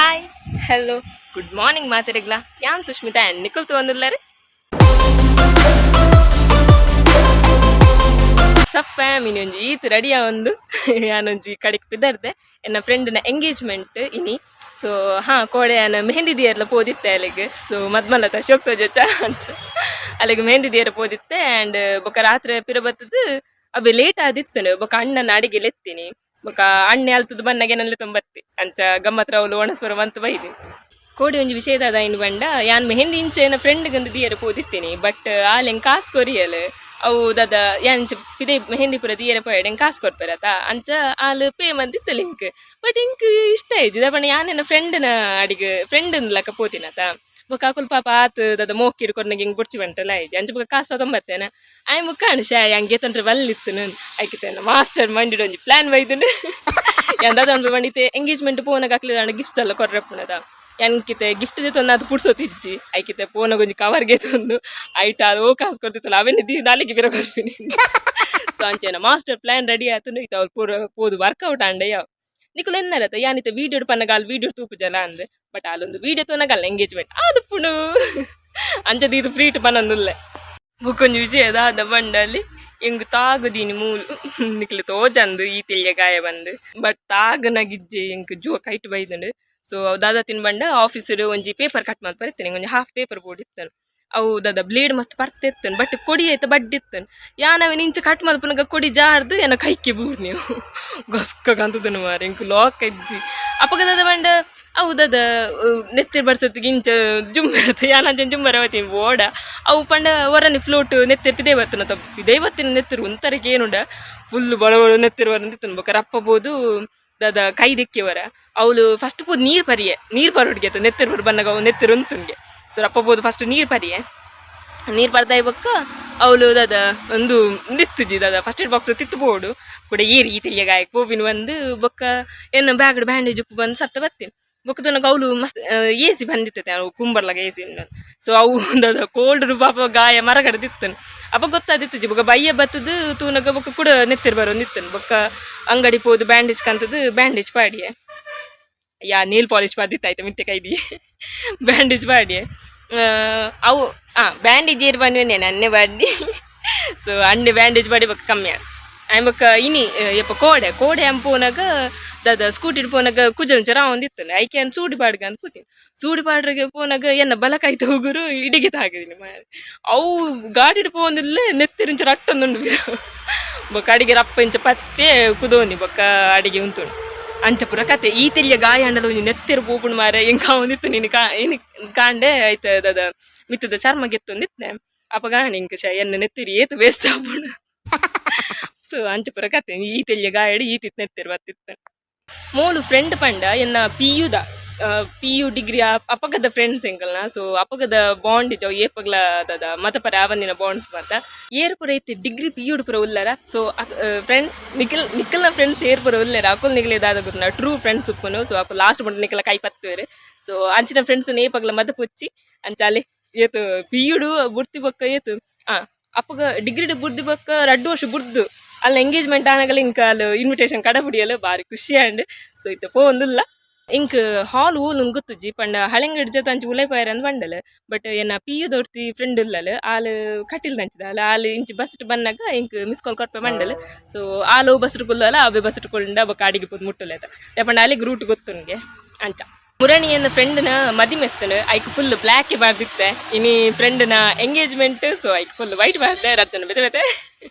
Hi hello good morning ಮಾತಾಡಿಗ್ಲಾ ಯಾನ್ Sushmita and Nikhil ತೊಂದಿಲ್ಲರಿ ಸಫ್ಯಾಮ್ ಇನ್ನೊಂಜಿ ಈತ್ ರೆಡಿಯ ಒಂದು ಯಾನೊಂಜಿ ಕಡೆಗೆ ಬಿದ್ದರ್ದೆ ಎನ್ನ ಫ್ರೆಂಡ್ನ ಎಂಗೇಜ್ಮೆಂಟ್ ಇನಿ ಸೊ ಹಾಂ ಕೋಡೆ ನಾನು ಮೆಹಂದಿ ದಿಯರ್ಲ ಪೋದಿತ್ತೆ ಅಲ್ಲಿಗೆ ಸೊ ಮದ್ಮಲ್ಲತ ಶೋಕ್ತ ಜೊಚ್ಚ ಅಂಚ ಅಲ್ಲಿಗೆ ಮೆಹಂದಿ ದಿಯರ್ ಪೋದಿತ್ತೆ ಆ್ಯಂಡ್ ಬೊಕ್ಕ ರಾತ್ರಿ ಪಿರ ಬತ್ತದು ಅಬ್ಬೆ ಲೇಟ್ ಆದಿತ್ತು ಬೊಕ್ಕ ಅಣ್ಣನ ಅಡಿಗೆ ಲೆತ್ತೀನಿ ಬೊಕ್ಕ ಅಣ್ಣೆ ಅಲ್ತದ್ದು ಬನ್ನಗೆ ನಲ್ಲೆ ತೊಂಬತ್ತಿ ಅಂಚ ಗಮ್ಮತ್ರ ಅವಳು ಒಣಸ್ಪುರ ಮಂತ್ ಬೈದಿ ಕೋಡಿ ಒಂಜಿ ವಿಷಯದ ಇನ್ನು ಬಂಡ ಯಾನ್ ಮೆಹಂದಿ ಇಂಚೆನ ಫ್ರೆಂಡ್ಗಂದು ದಿಯರ್ ಪೋದಿತ್ತೀನಿ ಬಟ್ ಆಲೆಂಗೆ ಕಾಸು ಕೊರಿಯಲ್ ಅವು ದದ ಯಾಂಚ ಪಿದೆ ಮೆಹಂದಿ ಪುರ ದಿಯರ ಪೋಯಡ್ ಹೆಂಗೆ ಕಾಸು ಕೊಡ್ಪಾರತ ಅಂಚ ಆಲು ಪೇಮೆಂಟ್ ಇತ್ತು ಲಿಂಕ್ ಬಟ್ ಇಂಕ್ ಇಷ್ಟ ಆಯ್ತು ದಪ್ಪಣ ಯಾನೇನ ಫ್ರೆಂಡ್ನ ಅಡಿಗೆ ಫ್ರೆಂಡನ್ ಲಕ್ಕ ಪೋತಿನತ ಬೊಕ್ಕ ಅಕುಲ್ ಪಾಪ ಆತು ದದ ಮೋಕಿರು ಕೊರ್ನಗೆ ಹಿಂಗೆ ಬುಡ್ಚಿ ಬಂಟಲ್ಲ ಆಯ್ತು ಅಂಚ ಬೊಕ್ಕ ಕಾಸು ತೊಂಬತ್ತೇನ ಆಯ್ ಮುಖ ಅನುಷ ಹಂಗೆ ತಂಟ್ರೆ ಬಲ್ಲಿತ್ತು ನಾನು ಆಯ್ಕಿತ್ತೇನ ಮಾಸ್ಟರ್ ಮಂಡಿಡ್ ಒಂಜಿ ಪ್ಲಾನ್ ಬೈದು ಎಂದಾದ ಮಂಡಿತೆ ಎಂಗೇಜ್ಮೆಂಟ್ ಪೋನಾಗ ಹಾಕ್ಲಿಲ್ಲ ಗಿಫ್ಟ್ ಎಲ್ಲ ಕೊರ್ರಪ್ಪನದ ಎನ್ಕಿತೆ ಗಿಫ್ಟ್ ತಂದು ಅದು ಪುಡ್ಸೋತಿಜ್ಜಿ ಆಯ್ಕಿತೆ ಪೋನಾಗ ಒಂಜಿ ಕವರ್ಗೆ ತಂದು ಆಯ್ತು ಅದು ಕಾಸು ಕೊಡ್ತಿತ್ತಲ್ಲ ಅವೇನು ನಾಳೆಗೆ ಬೇರೆ ಕೊಡ್ತೀನಿ ಸೊ ಅಂಚೇನ ಮಾಸ್ಟರ್ ಪ್ಲಾನ್ ರೆಡಿ ಆಯ್ತು ಇತ್ತು ಅವ್ರು ಪೂರ ಪೋದು ವರ್ಕೌಟ್ ಅಂಡೆ ಯಾವ ನಿಖಲ್ ಎನ್ನರತ್ತ ಯಾನಿತ ವೀಡಿಯೋ ಪನ್ನಗಾಲ್ ವೀಡಿಯೋ ತೂಪು ಜಲ ಅಂದೆ ಬಟ್ ಅಲ್ಲೊಂದು ವೀಡಿಯೋ ತೊನಗಲ್ಲ ಎಂಗೇಜ್ಮೆಂಟ್ ಅದು ಪುಣು ಅಂಚದ ಇದು ಫ್ರೀಟ್ ಪನ್ನೊಂದುಲ್ಲೆ ಬುಕ್ಕೊಂಜಿ ವಿಷಯ ಅದ ಬಂಡಲ್ಲಿ ಹೆಂಗ್ ತಾಗದೀನಿ ಮೂಲು ನಿಕ್ಲು ತೋಜಂದು ಈ ತಿಳ್ಯ ಗಾಯ ಬಂದು ಬಟ್ ತಾಗನಾಗಿಜ್ಜೆ ಹೆಂಗ್ ಜೋ ಕೈಟ್ ಬೈದಂಡು ಸೊ ದಾದ ತಿನ್ಬಂಡ ಆಫೀಸರು ಒಂಜಿ ಪೇಪರ್ ಕಟ್ ಮಾಡಿ ಬರ್ತೇನೆ ಒಂಜಿ ಹಾಫ್ ಪೇಪರ್ ಬೋರ್ಡ್ ಇತ್ತನು ಅವು ದಾದ ಬ್ಲೇಡ್ ಮಸ್ತ್ ಬರ್ತಿತ್ತನು ಬಟ್ ಕೊಡಿ ಆಯ್ತು ಬಡ್ಡಿತ್ತನು ಯಾನವೆ ನಿಂಚೆ ಕಟ್ ಮಲ್ಪನಾಗ ಕೊಡಿ ಜಾರ್ದು ಏನೋ ಕೈಕ್ಕೆ ಬೂರ್ ನೀವು ಗೊಸ್ಕಂತದನು ಮಾರ ಇಂಕು ಲಾಕ್ ಅಜ್ಜಿ ಅಪ್ಪಗದ ಬಂಡ ಹೌದದ ನೆತ್ತಿರ್ ಬರ್ಸತ್ತಿಗೆ ಇಂಚ ಜುಮ್ಮರತ್ತೆ ಯಾನಂಚ ಜುಮ್ಮರವತಿ ಓಡ ಅವು ಪಂಡ ಹೊರನಿ ಫ್ಲೋಟ್ ನೆತ್ತಿರ್ ಪಿದೇ ಬತ್ತನ ತಪ್ಪು ಪಿದೇ ಬತ್ತಿನ ನೆತ್ತಿರು ಒಂಥರಕ್ಕೆ ಏನುಂಡ ಫುಲ್ಲು ಬಳ ಬಳ ನೆತ್ತಿರು ಬರಂದಿತ್ತನು ಬೇಕಾರೆ ಅಪ್ಪಬೋದು ದದ ಕೈ ದಿಕ್ಕಿವರ ಅವಳು ಫಸ್ಟ್ ಪೋದು ನೀರು ಪರೋಡ್ಗೆ ನೆತ್ತಿರು ಬರ್ ಬನ್ನಾಗ ಅವು ನೆತ್ತಿರು ಉಂತುನ್ಗೆ ಸೊ ಅಪ್ಪಬೋದು ಫಸ್ಟ್ ನೀರು ಪರ್ತಾ ಇವಾಗ ಅವಳು ದದ ಒಂದು ನಿತ್ತುಜಿ ದದ ಫಸ್ಟ್ ಏಡ್ ಬಾಕ್ಸ್ ತಿತ್ತುಬೋಡು ಕೂಡ ಏರಿ ಈ ತಿರಿಯ ಗಾಯಕ್ಕೆ ಹೋಗಿನ ಒಂದು ಬೊಕ್ಕ ಏನು ಬ್ಯಾಗ್ಡ್ ಬ್ಯಾಂಡೇಜ್ ಉಪ್ಪು ಬಂದು ಸತ್ತ ಬರ್ತೀನಿ ಬೊಕ್ಕದನಗ ಅವಳು ಮಸ್ತ್ ಎ ಸಿ ಬಂದಿತ್ತೈತೆ ಅವು ಕುಂಬರ್ಲಾಗ ಎ ಸಿ ಸೊ ಅವು ದದ ಕೋಲ್ಡ್ ಪಾಪ ಗಾಯ ಮರಗಡ್ದಿತ್ತನು ಅಪ್ಪ ಗೊತ್ತಾದಿತ್ತು ಜಿ ಬೊಕ್ಕ ಬಯ್ಯ ಬತ್ತದು ತೂನಗ ಬೊಕ್ಕ ಕೂಡ ನೆತ್ತಿರು ಬರೋ ನಿತ್ತನು ಬೊಕ್ಕ ಅಂಗಡಿ ಪೋದು ಬ್ಯಾಂಡೇಜ್ ಕಂತದ್ದು ಬ್ಯಾಂಡೇಜ್ ಪಾಡಿಯೇ ಯಾ ನೀಲ್ ಪಾಲಿಶ್ ಪಾದಿತ್ತಾಯ್ತು ಮಿತ್ತೆ ಕೈದಿ ಬ್ಯಾಂಡೇಜ್ ಪಾಡಿಯೇ ಅವು ಬ್ಯಾಂಡೇಜ್ ಏರು ಬಂದ್ವಿ ನನ್ನೇ ಬಾಡಿ ಸೊ ಅಂಡೆ ಬ್ಯಾಂಡೇಜ್ ಬಾಡಿ ಬೊಕ್ಕ ಕಮ್ಮಿ ಬೊಕ್ಕ ಇನಿ ಯಪ್ಪ ಕೋಡೆ ಅಂಪೋನಾಗ ದಾದ ಸ್ಕೂಟಿ ಪೋನಾಗ ಕುಜಂಚರ ಒಂದಿತ್ತು ಐಕೆ ಅನ್ ಸೂಡಿ ಪಾಡ್ಗ ಅಂತ ಕೂತೀನಿ ಸೂಡಿ ಪಾಡ್ರಿಗೆ ಪೋನಾಗ ಎನ್ನ ಬಲಕಾಯ್ತು ಹೋಗುರು ಇಡಿಗೆ ತಾಗಿದ್ದೀನಿ ಮಾರೆ ಅವು ಗಾಡಿ ಪೋಂದಿಲ್ಲ ನೆತ್ತಿರಿಂಚ ಅಟ್ಟೊಂದುಂಡು ಬೊಕ್ಕ ಅಡಿಗೆ ರಪ್ಪ ಇಂಚ ಪತ್ತೆ ಕುದೋನಿ ಬೊಕ್ಕ ಅಡಿಗೆ ಉಂಟು ಅಂಚಪುರ ಕತೆ ಈ ತಿರಿಯ ಗಾಯ ಅಂಡದ ಒಂದು ನೆತ್ತಿರು ಪೋಪುಣ್ ಮಾರೆ ಹೆಂಗ ಒಂದಿತ್ತು ನೀನು ಕಾಂಡೆ ಆಯ್ತು ಅದ ಮಿತ್ತದ ಚರ್ಮ ಗೆತ್ತೊಂದಿತ್ತೆ ಅಪ್ಪ ಗಾಣಿ ಇಂಕ ಎನ್ನ ನೆತ್ತಿರಿ ಏತು ವೇಸ್ಟ್ ಆಗ್ಬಿಡು ಸೊ ಅಂಚಪುರ ಕತೆ ಈ ತಿರಿಯ ಗಾಯಡಿ ಈತಿತ್ತು ನೆತ್ತಿರು ಬತ್ತಿತ್ತು ಮೂಲು ಫ್ರೆಂಡ್ ಪಂಡ ಎನ್ನ ಪಿ ಯು ಡಿಗ್ರಿ ಅಪ್ಪಗದ ಫ್ರೆಂಡ್ಸ್ ಎಂಕಲ್ನ ಸೊ ಅಪ್ಪಗದ ಬಾಂಡ್ ಇದ್ದಾವ ಏಪಗ್ಲ ಅದ ಮತಪರ ಆವಂದಿನ ಬಾಂಡ್ಸ್ ಮಾತ ಏರ್ಪುರ ಐತಿ ಡಿಗ್ರಿ ಪಿ ಯುಡ್ ಪುರ ಉಲ್ಲರ ಸೊ ಫ್ರೆಂಡ್ಸ್ ನಿಖಲ್ನ ಫ್ರೆಂಡ್ಸ್ ಏರ್ಪುರ ಉಲ್ಲರ ಅಕುಲ್ ನಿಖಲೆ ದಾದ ಗೊತ್ತ ಟ್ರೂ ಫ್ರೆಂಡ್ಸ್ ಉಪ್ಪುನು ಸೊ ಅಕು ಲಾಸ್ಟ್ ಬಂದು ನಿಖಲ ಕೈ ಪತ್ತುವೇರು ಸೊ ಅಂಚಿನ ಫ್ರೆಂಡ್ಸ್ ಏಪಗ್ಲ ಮತ ಪುಚ್ಚಿ ಅಂಚಾಲೆ ಏತು ಪಿ ಯುಡು ಬುಡ್ತಿ ಬೊಕ್ಕ ಏತು ಅಪ್ಪಗ ಡಿಗ್ರಿಡ್ ಬುಡ್ದಿ ಬೊಕ್ಕ 2 ವರ್ಷ ಬುಡ್ದು ಅಲ್ಲಿ ಎಂಗೇಜ್ಮೆಂಟ್ ಆನಾಗಲ್ಲ ಇಂಕ ಅಲ್ಲಿ ಇನ್ವಿಟೇಷನ್ ಕಡ ಬಿಡಿಯಲ್ಲ ಭಾರಿ ಖುಷಿ ಆಂಡ್ ಸೊ ಇತ್ತು ಪೋಂದಿಲ್ಲ ಇಂಕ್ ಹಾಲ್ ಊಲ್ ಗೊತ್ತುಜ್ಜಿ ಪಂಡ ಹಳೆಂಗಡ್ ಜೊತೆ ಅಂಚು ಉಲೈಪಾಯರ್ ಅಂತ ಬಂಡಲ್ ಬಟ್ ಏನ ಪಿ ಯು ದೊಡ್ತಿ ಫ್ರೆಂಡ್ ಇಲ್ಲಲ್ಲ ಆಲ್ ಕಟ್ಟಿಲ್ ನಂಚಿದ ಅಲ್ಲ ಆಲ್ ಇಂಚು ಬಸ್ ಬಂದಾಗ ಇಂಕ್ ಮಿಸ್ ಕಾಲ್ ಕೊಟ್ಟ ಬಂಡಲ್ ಸೊ ಆಲು ಬಸ್ ಕುಲ್ಲಲ್ಲ ಅವೇ ಬಸ್ ಕೊಂಡ ಬೊಕ್ಕ ಅಡಿಗೆ ಪೋದು ಮುಟ್ಟಲೇತ ಪಂಡ ಅಲ್ಲಿಗೆ ರೂಟ್ ಗೊತ್ತು ನನಗೆ ಅಂಚ ಮುರಣಿಯನ್ನ ಫ್ರೆಂಡ್ನ ಮದಿ ಮೆತ್ತನು ಐಕ್ ಫುಲ್ ಬ್ಲ್ಯಾಕ್ ಬಾರ್ದಿತ್ತೆ ಇನಿ ಫ್ರೆಂಡ್ನ ಎಂಗೇಜ್ಮೆಂಟ್ ಸೊ ಐಕ್ ಫುಲ್ ವೈಟ್ ಬಾರ್ದೆ ರಜನ ಬೆತೆ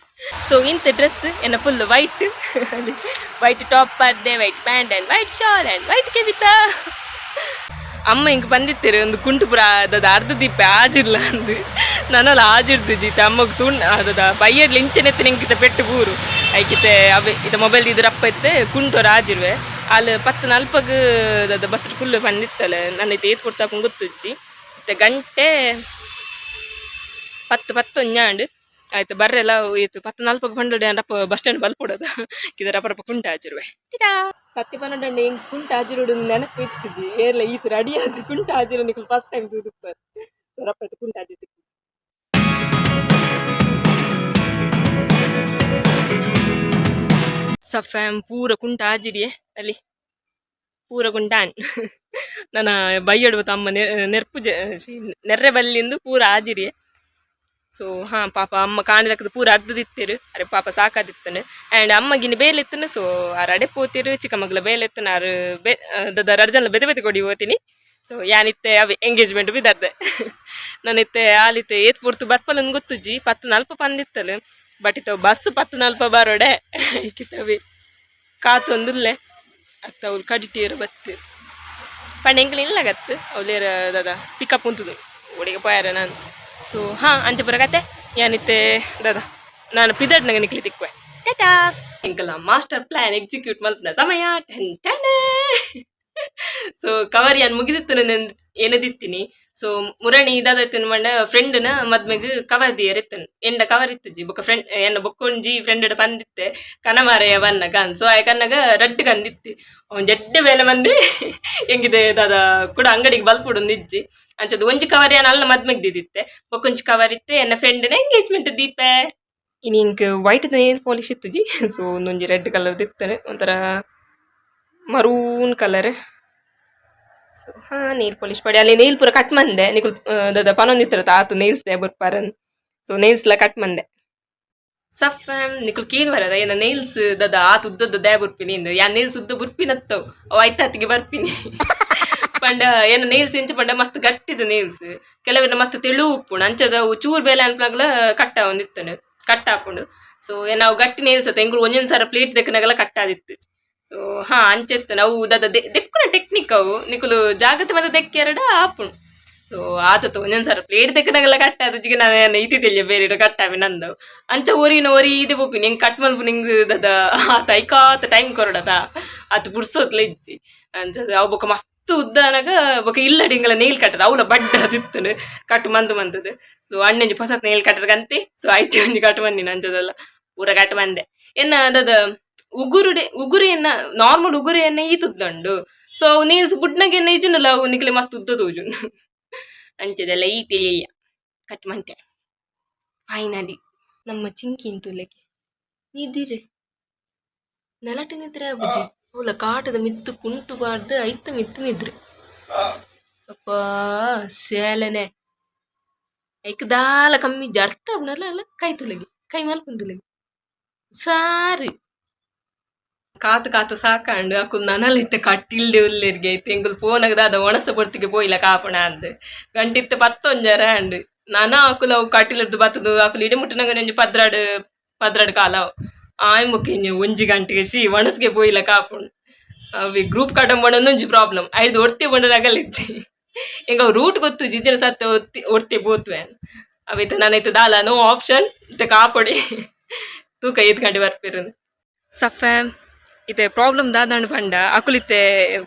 ಸೊ ಇಂಥ ಡ್ರೆಸ್ ಎನ್ನ ಫುಲ್ ವೈಟ್ ಟಾಪ್ ಪಾಡ್ದೆ white pant and white shawl and white ಕೆವಿತಾ ಅಮ್ಮ ಹಿಂಗೆ ಬಂದಿತ್ತೇರಿ ಒಂದು ಕುಂಟುಪುರ ಅದದ ಅರ್ಧ ದೀಪ ಆಜಿರ್ಲ ಅಂದು ನನ್ನಲ್ಲಿ ಆಜಿರ್ದು ಜೀತ ಅಮ್ಮಗೆ ಅದದ ಬೈಯಡ್ಲಿ ಇಂಚೆನೆತ್ತೆ ನಿಂಗಿತ ಪೆಟ್ಟು ಬೂರು ಐಕಿತೆ ಅವೇ ಇದು ಮೊಬೈಲ್ ಇದು ರಪ್ಪ ಇತ್ತೆ ಕುಂಟೋರು ಆಜಿರ್ವೆ ಅಲ್ಲಿ 10:40 ಅದ ಬಸ್ ಕುಲ್ಲು ಬಂದಿತ್ತಲ್ಲ ನನ್ನ ಇದು ಏತ್ ಕೊಡ್ತಾಕ ಗೊತ್ತುಜ್ಜಿ ಮತ್ತೆ ಗಂಟೆ 10:11 ಆಯ್ತು ಬರ್ರೆಲ್ಲ ಏತು 10:40 ಬಂದಡೆ ರಪ್ಪ ಬಸ್ ಸ್ಟ್ಯಾಂಡ್ ಬಲ್ಪೊಡೋದು ಇದು ರಪ್ಪ ಕುಂಟ ಹಾಜಿರುವೆ ಸತ್ಯ ಪನ್ನೊಂದು ಹಿಂಗೆ ಕುಂಟ ಹಾಜಿರೋಡು ನೆನಪು ಇತ್ತಿಜಿ ಏರ್ಲ ಈತು ರೆಡಿ ಆದ ಕುಂಟ ಹಾಜಿರೋ ನಿಖಲ್ ಫಸ್ಟ್ ಟೈಮ್ ತೂದುಪ್ಪರ್ ರಪ್ಪ ಇತ್ತು ಕುಂಟ ಹಾಜಿತ್ತು ಸಫ್ಯಾಮ್ ಪೂರ ಕುಂಟ ಹಾಜಿರಿಯೇ ಅಲ್ಲಿ ಪೂರ ಗುಂಟಾನ್ ನನ್ನ ಬೈಯಡು ತಮ್ಮ ನೆರ್ಪು ನೆರ್ರೆ ಬಲ್ಲಿಂದು ಪೂರ ಆಜಿರಿ. ಸೊ ಹಾಂ ಪಾಪ ಅಮ್ಮ ಕಾಣಿದಕ್ಕದು ಪೂರ ಅರ್ಧದಿತ್ತೇರು ಅರೆ ಪಾಪ ಸಾಕಾದಿತ್ತನು. ಆ್ಯಂಡ್ ಅಮ್ಮಗಿನ ಬೇಲೆತ್ತನು. ಸೊ ಆರು ಅಡೆ ಪೋತಿರು ಚಿಕ್ಕಮಗ್ಲ ಬೇಲೆತ್ತನು ಆರು ದದ ರಡ್ಜನ್ಲ ಬೆದೆ ಬೆದೆ ಕೊಡಿ ಹೋತೀನಿ. ಸೊ ಯಾನಿತ್ತೆ ಅವೆ ಎಂಗೇಜ್ಮೆಂಟ್ ಬಿದ್ದರ್ದೆ ನಾನಿತ್ತೆ ಆಲಿತ್ತೆ ಏತ್ ಪೊರ್ತು ಬರ್ಪಲ್ಲನ್ ಗೊತ್ತುಜ್ಜಿ 10:40 ಪಂದಿತ್ತಲು. ಬಟ್ ಇತ್ತವು ಬಸ್ 10:40 ಬರೋಡೆ ಇಕ್ಕಿತ್ತವೆ ಕಾತೊಂದುಲ್ಲೆ ಅತ್ತ ಅವ್ರು ಕಡಿಟೀರು ಬತ್ತಿರು ಪಂಡ ಎಂಕ್ಲ ಇಲ್ಲಗತ್ತು ಅವ್ಲೇರ ದಾದ ಪಿಕಪ್ ಉಂಟುದು ಒಡಿಗೆ ಪೋಯಾರ ನಾನು. ಸೊ ಹಾಂ ಅಂಚೆ ಪುರ ಕತೆ ಏನಿತ್ತೆ ದಾದ ನಾನು ಪಿದಡ್ನಾಗ ನಿಕ್ಲಿ ತಿಕ್ವೆ ಟಾಟಾ. ಎಂಕಲ್ಲ ಮಾಸ್ಟರ್ ಪ್ಲಾನ್ ಎಕ್ಸಿಕ್ಯೂಟ್ ಮಲ್ಪನ ಸಮಯ ಟೆನ್. ಸೊ ಕವರ್ ಏನು ಮುಗಿದಿತ್ತು ನಾನು ಏನದಿತ್ತೀನಿ. ಸೊ ಮುರಣಿ ಇದಾದತ್ತಿನ ಮಂಡ ಫ್ರೆಂಡ್ನ ಮದ್ಮೆಗೆ ಕವರ್ ದಿಯರ್ ಇತ್ತನು ಎಂಡ ಕವರ್ ಇತ್ತಜಿ ಬೊಕ್ಕ ಫ್ರೆಂಡ್ ಎನ್ನ ಬೊಕ್ಕೊಂಜಿ ಫ್ರೆಂಡ್ ಬಂದಿತ್ತೆ ಕನಮಾರೆಯ ಬನ್ನ ಕನ್. ಸೊ ಆಯ ಕನ್ನಗ ರಟ್ಟು ಕಂದಿತ್ತಿ ಅವ್ನು ಜಡ್ಡೆ ಬೇಲೆ ಮಂದಿ ಹೆಂಗಿದೆ ದಾದ ಕೂಡ ಅಂಗಡಿಗೆ ಬಲ್ಪುಡೊಂದು ಇಜ್ಜಿ ಅಂಚದು ಒಂಜಿ ಕವರ್ ಏನು ಅಲ್ಲ ಮದ್ಮೆಗೆ ದಿದಿತ್ತೆ ಬೊಕ್ಕೊಂಜಿ ಕವರ್ ಇತ್ತೆ ಎನ್ನ ಫ್ರೆಂಡ್ನ ಎಂಗೇಜ್ಮೆಂಟ್ ದೀಪೆ. ಇನ್ನು ಇಂಕ್ ವೈಟ್ ನೇಲ್ ಪಾಲಿಶ್ ಇತ್ತಜಿ. ಸೊ ಒಂದೊಂಜಿ ರೆಡ್ ಕಲರ್ ದಿತ್ತನೆ ಒಂಥರ ಮರೂನ್ ಕಲರ್. ಸೊ ಹಾಂ ನೇಲ್ ಪಾಲಿಶ್ ಪಡಿ ಅಲ್ಲಿ ನೇಲ್ ಪೂರ ಕಟ್ ಮಂದೆ ನಿಕುಲ್ ದಾದ ಪನೊಂದಿತ್ತರ ಆತು ನೇಲ್ಸ್ ದೇ ಬರ್ಪಾರನ್. ಸೊ ನೇಲ್ಸ್ಲ ಕಟ್ ಮಂದೆ ಸಫ್ ನಿಕುಲ್ ಕೇನ್ ಬರದ ಏನ ನೇಲ್ಸ್ ದದ ಆತು ಉದ್ದದ್ದು ದೇ ಬುರ್ಪಿನಿ ಇಂದು ಯಾ ನೇಲ್ಸ್ ಉದ್ದ ಬುರ್ಪಿನತ್ತವು ಅವು ಐತಾತಿಗೆ ಬರ್ಪಿನಿ ಪಂಡ ಏನ ನೇಲ್ಸ್ ಇಂಚ ಪಂಡ ಮಸ್ತ್ ಗಟ್ಟಿದ ನೇಲ್ಸ್ ಕೆಲವೆಲ್ಲ ಮಸ್ತ್ ತೆಳು ಉಪ್ಪುಂಡು ಅಂಚದ ಚೂರ್ ಬೇಲೆ ಅನ್ಪ್ಲಾಗ್ಲ ಕಟ್ಟ ಒಂದಿತ್ತನು ಕಟ್ ಹಾಕೊಂಡು. ಸೊ ನಾವು ಗಟ್ಟಿ ನೇಲ್ಸ್ ಅತ್ತ ಎಂಗ್ಳು ಒಂದೊಂದು ಸರ ಪ್ಲೇಟ್ ದಕ್ಕನಾಗೆಲ್ಲ ಕಟ್ಟಾದಿತ್ತು. ಸೊ ಹಾಂ ಅಂಚೆತ್ತ ನಾವು ದದ ದೆಕ್ಕುನ ಟೆಕ್ನಿಕ್ ಅವು ನಿಕುಲು ಜಾಗ್ರತೆ ಬಂದ ದೆಕ್ಕೆರಡ ಆಪುಣು. ಸೊ ಆತತ್ತು ಒಂದೊಂದು ಸರ ಪ್ಲೇಟ್ ದಕ್ಕನಾಗೆಲ್ಲ ಕಟ್ಟಾದ ಜಿಗೆ ನಾನು ಇತ್ತಿಲ್ಲ ಬೇರೆ ಕಟ್ಟಾವೆ ನಂದವು ಅಂಚ ಒರಿನ ಒರಿ ಇದೆ ಬೋಪಿ ನಿಂಗೆ ಕಟ್ ಮಲ್ಪು ನಿಂಗೆ ದದ ಆತ ಐಕಾತ ಟೈಮ್ ಕೊರಡದ ಆತು ಬುಡ್ಸೋತ್ಲ ಇಜ್ಜಿ ಅಂಚದ ಅವು ಬೊಕ್ಕ ಮಸ್ತ್ ಉದ್ದಾನಾಗ ಬೊಕ್ಕ ಇಲ್ಲಡಿಂಗಲ ನೇಲ್ ಕಟ್ಟದ ಅವಳ ಬಡ್ಡ ಅದಿತ್ತನು ಕಟ್ ಮಂತದು. ಸೊ ಅಣ್ಣಂಜಿ ಹೊಸತ್ ನೇಲ್ ಕಟ್ಟರ್ಗಂತೆ. ಸೊ ಐತಿ ಒಂಜಿ ಕಟ್ ಮಂದಿನ ಅಂಚದಲ್ಲ ಪೂರ ಕಟ್ ಮಂದೆ ಎನ್ನ ಅದದ ಉಗುರು ಎನ್ನ ನಾರ್ಮಲ್ ಉಗುರು ಎನ್ನ ಈತುದ್ದಂಡು. ಸೊ ಅವು ನೇಲ್ಸ್ ಬುಡ್ನಾಗ ಎನ್ನ ಈಜುನಲ್ಲ ಅವು ನಿಕ್ಲೆ ಮಸ್ತ್ ಉದ್ದ ತೋಜುನ್ ಅಂಚದೆಲ್ಲ ಈ ತಿಳಿಯ ಕಟ್ ಮಂತೆ ಫೈನಲಿ ನಮ್ಮ ಚಿಂಕಿ ಇಂತುಲೆಗೆ ನಿದಿರೆ ನೆಲಟಿ ನಿದ್ರೆ ಬುಜಿ ಅವಳ ಕಾಟದ ಮಿತ್ತು ಕುಂಟು ಬಾರ್ದು ಐತ ಮಿತ್ತು ನಿದ್ರೆ ಅಪ್ಪ ಸೇಲನೆ ಐಕದಾಲ ಕಮ್ಮಿ ಜರ್ತ ಅವನಲ್ಲ ಅಲ್ಲ ಕೈ ತುಲಗಿ ಕೈ ಮಲ್ಪುಂದುಲಗಿ ಸಾರಿ ಕಾತು ಸಾಕಂಡು ಅಕ್ಕು ನನಲ್ ಇತ್ತೆ ಕಟ್ಟಿಲ್ಡೆ ಉಲ್ಲೇರ್ಗೆ ಐತೆ ಎಂಗುಲ್ ಫೋನಾಗದ ಅದ ಒಣಸ ಪೊರ್ತಿಗೆ ಪೋಯಿಲ್ಲ ಕಾಪಣ ಅಂದು ಗಂಟಿತ್ತು 11 ಅಂಡು ನಾನಾ ಅಕ್ಕುಲ ಅವು ಕಟ್ಟಿಲದ್ದು ಬತ್ತದು ಅಕ್ಕುಲು ಇಡಿ ಮುಟ್ಟಿನಾಗ ಒಂಜಿ ಪದ್ರಾಡು ಕಾಲ ಆಯ್ ಮುಖ್ಯ ಒಂಜಿ ಗಂಟೆಗೆ ಒಣಸ್ಗೆ ಪೋಯಿಲ್ಲ ಕಾಪುಂಡು ಅವಿ ಗ್ರೂಪ್ ಕಟ್ಟಂಬೊಂಡೊಂದೊಂಜಿ ಪ್ರಾಬ್ಲಮ್ 5 ಒಡ್ತಿ ಬಂಡರಾಗಲ್ಲ ಇಜ್ಜಿ ಎಂಗ ಅವು ರೂಟ್ ಗೊತ್ತು ಜಿಜನ ಸತ್ತ ಒಡ್ತಿ ಬೋತ್ವೆ ಅವೈತೆ ನಾನೈತೆ ದಾಲ ನೋ ಆಪ್ಷನ್ ಇತ್ತೆ ಕಾಪೊಡಿ ತೂಕ 5 ಗಂಟೆ ಬರ್ಪಿರು ಸಫ್ಯಾಮ್ ಇತ್ತೆ ಪ್ರಾಬ್ಲಮ್ ದಾದಾಂಡು ಪಂಡ ಅಕುಲಿತ್ತೆ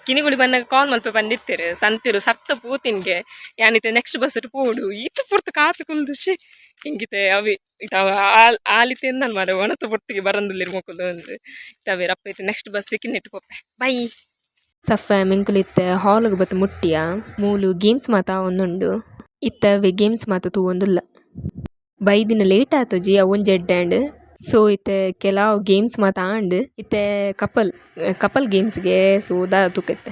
ಕಿನಿಗುಳಿ ಬಂದಾಗ ಕಾಲ್ ಮಲ್ಪ ಬಂದಿತ್ತೇರು ಸಂತಿರು ಸತ್ತ ಪೂತಿನ್ಗೆ ಯಾನಿತ್ತೆ ನೆಕ್ಸ್ಟ್ ಬಸ್ ಪೋಡು ಈತ ಪುರ್ತು ಕಾತು ಕುಲ್ದು ಹಿಂಗಿತೆ ಅವಿ ಇತ ಆಲಿತೆ ನನ್ ಮಾರ ಒಣತ ಪುರ್ತಿಗೆ ಬರಂದಿಲ್ಲಿರು ಮಕ್ಕಳು ಅಂದು ಇತವೆ ರಪ್ಪ ಐತೆ ನೆಕ್ಸ್ಟ್ ಬಸ್ ಸಿಕ್ಕಿನಿಟ್ಟು ಪೊಪ್ಪೆ ಬೈ ಸಫ ಮಿಂಕುಲಿತ್ತೆ ಹಾಲ್ಗೆ ಬತ್ತು ಮುಟ್ಟಿಯ ಮೂಲು ಗೇಮ್ಸ್ ಮಾತ ಒಂದುಂಡು ಇತ್ತವೆ ಗೇಮ್ಸ್ ಮಾತ ತೂ ಒಂದುಲ್ಲ ಬೈದಿನ ಲೇಟ್ ಆತಜಿ ಅವನ್ ಜಡ್ಡಾಂಡ್. ಸೊ ಇತ್ತೆ ಕೆಲವು ಗೇಮ್ಸ್ ಮಾತ ಆಂಡ್ ಇತ್ತೆ ಕಪಲ್ ಗೇಮ್ಸ್ಗೆ ಸೊ ದಾ ತುಕತ್ತೆ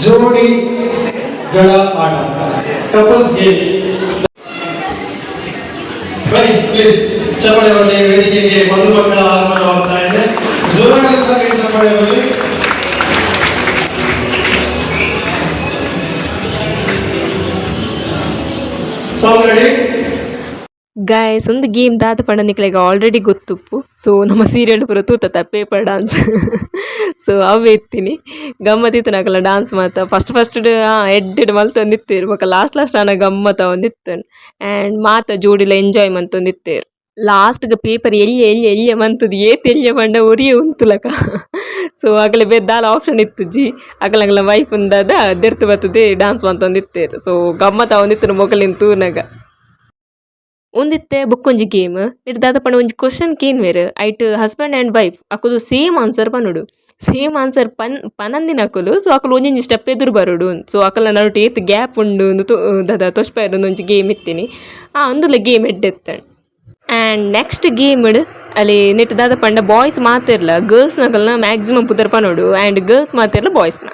ಜೋಡಿಗಳ ಆಟ ಕಪಲ್ಸ್ ಗೇಮ್ಸ್. ಬನ್ನಿ ಪ್ಲೀಸ್ ಚಪ್ಪಾಳೆ ಬರಲಿ. ವೇದಿಕೆಗೆ ಮಧುಮಕ್ಕಳ ಆಗಮನವಾಗ್ತಾ ಇದೆ. ಜೋರಾಗಿ ಚಪ್ಪಾಳೆ ಬರಲಿ. ಸಾಂಗ್ ರೆಡಿ ಗಾಯ್ಸ್ ಒಂದು ಗೇಮ್ ದಾದ ಪಂಡ ನಿಕ್ಲೆಗ ಆಲ್ರೆಡಿ ಗೊತ್ತುಪ್ಪು. ಸೊ ನಮ್ಮ ಸೀರಿಯಲ್ ಪೂರ ತೂತತ್ತ ಪೇಪರ್ ಡಾನ್ಸ್. ಸೊ ಅವೇ ಎತ್ತೀನಿ ಗಮ್ಮತ್ತಿತ್ತನಾಗಲ್ಲ ಡಾನ್ಸ್ ಮಾತ ಫಸ್ಟ್ ಎಡ್ಡೆಡ್ ಮಲ್ತೊಂದಿತ್ತೇರು ಬೊಕ ಲಾಸ್ಟ್ ನಾನು ಗಮ್ಮತ್ತ ಒಂದಿತ್ತೇನು ಆ್ಯಂಡ್ ಮಾತ ಜೋಡಿಲ ಎಂಜಾಯ್ ಮಂತೊಂದಿತ್ತೇರು. ಲಾಸ್ಟ್ಗೆ ಪೇಪರ್ ಎಲ್ಯ ಮಂತದ್ದು ಏತ್ ಎಲ್ಯ ಪಂಡ ಒರಿಯೇ ಉಂತುಲಕ. ಸೊ ಆಗಲೇ ಬೆದ್ದಾಲ ಆಪ್ಷನ್ ಇತ್ತು ಜಿ ಆಗಲಂಗಲ ವೈಫ್ ಉಂದಾದ ದೆರ್ತು ಬರ್ತದೆ ಡಾನ್ಸ್ ಮಂತೊಂದಿತ್ತೇರು. ಸೊ ಗಮ್ಮತ್ತ ಒಂದಿತ್ತು ಮೊಗಲಿನ ತೂನಾಗ ಒಂದಿತ್ತೆ ಬೊಕ್ಕೊಂಜಿ ಗೇಮ್ ಇಡ್ದಾದ ಪಂಡ ಒಂಜಿ ಕ್ವಶನ್ ಕೇನ್ ವೇರು ಐಟ್ ಹಸ್ಬೆಂಡ್ ಆ್ಯಂಡ್ ವೈಫ್ ಅಕುಲು ಸೇಮ್ ಆನ್ಸರ್ ಪನ್ನುಡು ಸೇಮ್ ಆನ್ಸರ್ ಪನಂದಿನ ಅಕುಲು. ಸೊ ಅಕುಲು ಒಂಜೊಂಜಿ ಸ್ಟೆಪ್ ಎದುರು ಬರೋಡು. ಸೊ ಅಕಲ ನಡುಟು ಏತ್ ಗ್ಯಾಪ್ ಉಂಡು ದದ ತೊಷ್ಪಾಯಿರು ಒಂಜಿ ಗೇಮ್ ಇತ್ತೀನಿ ಒಂದುಲ ಗೇಮ್ ಎಡ್ಡೆತ್ತಂಡು. ಆ್ಯಂಡ್ ನೆಕ್ಸ್ಟ್ ಗೇಮ್ ಅಲ್ಲಿ ನೆಟ್ ದಾದ ಪಂಡ ಬಾಯ್ಸ್ ಮಾತಿರ್ಲ ಗರ್ಲ್ಸ್ನಕಲ್ನ ಮ್ಯಾಕ್ಸಿಮಮ್ ಪುದರ್ ಪನೋಡು ಆ್ಯಂಡ್ ಗರ್ಲ್ಸ್ ಮಾತಿರ್ಲ ಬಾಯ್ಸ್ನ.